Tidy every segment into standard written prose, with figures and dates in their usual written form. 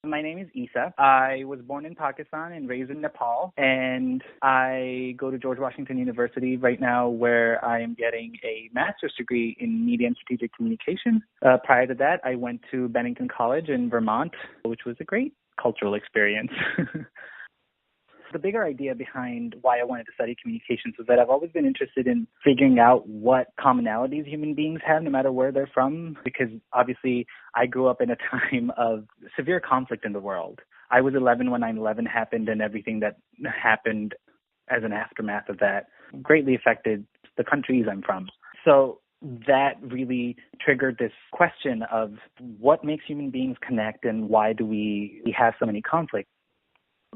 My name is Eissa. I was born in Pakistan and raised in Nepal, and I go to George Washington University right now, where I am getting a master's degree in media and strategic communication. Prior to that, I went to Bennington College in Vermont, which was a great cultural experience. The bigger idea behind why I wanted to study communications was that I've always been interested in figuring out what commonalities human beings have, no matter where they're from, because obviously I grew up in a time of severe conflict in the world. I was 11 when 9/11 happened, and everything that happened as an aftermath of that greatly affected the countries I'm from. So that really triggered this question of what makes human beings connect and why do we have so many conflicts.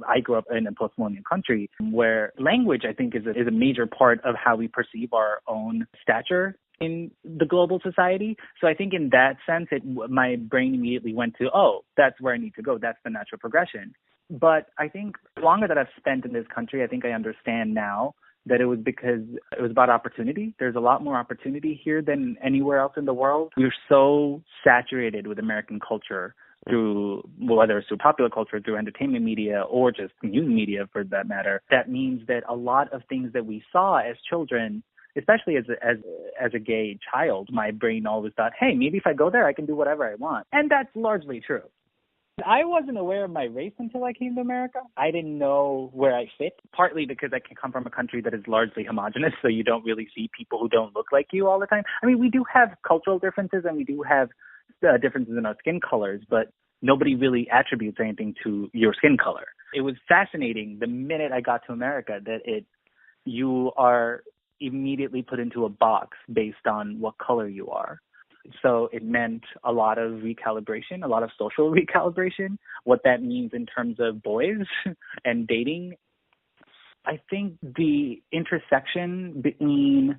I grew up in a post-colonial country where language, I think, is a major part of how we perceive our own stature in the global society. So I think in that sense, my brain immediately went to, oh, that's where I need to go. That's the natural progression. But I think the longer that I've spent in this country, I think I understand now that it was because it was about opportunity. There's a lot more opportunity here than anywhere else in the world. We're so saturated with American culture, through whether it's through popular culture, through entertainment media, or just news media for that matter. That means that a lot of things that we saw as children, especially as a gay child, my brain always thought, hey, maybe if I go there, I can do whatever I want. And that's largely true. I wasn't aware of my race until I came to America. I didn't know where I fit, partly because I can come from a country that is largely homogenous, so you don't really see people who don't look like you all the time. I mean, we do have cultural differences and we do have differences in our skin colors, but nobody really attributes anything to your skin color. It was fascinating the minute I got to America that you are immediately put into a box based on what color you are. So it meant a lot of recalibration, a lot of social recalibration, what that means in terms of boys and dating. I think the intersection between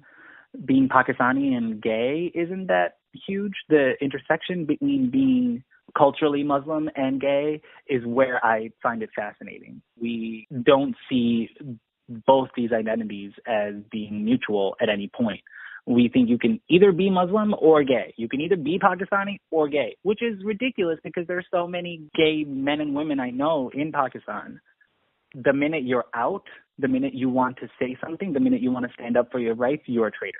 being Pakistani and gay isn't that huge. The intersection between being culturally Muslim and gay is where I find it fascinating. We don't see both these identities as being mutual at any point. We think you can either be Muslim or gay. You can either be Pakistani or gay, which is ridiculous because there's so many gay men and women I know in Pakistan. The minute you're out, the minute you want to say something, the minute you want to stand up for your rights, you're a traitor.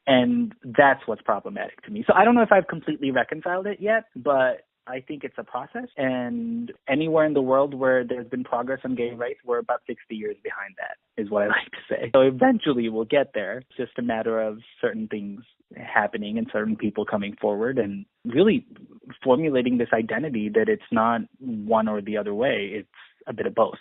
And that's what's problematic to me. So I don't know if I've completely reconciled it yet, but I think it's a process. And anywhere in the world where there's been progress on gay rights, we're about 60 years behind that, is what I like to say. So eventually we'll get there. It's just a matter of certain things happening and certain people coming forward and really formulating this identity that it's not one or the other way. It's a bit of both.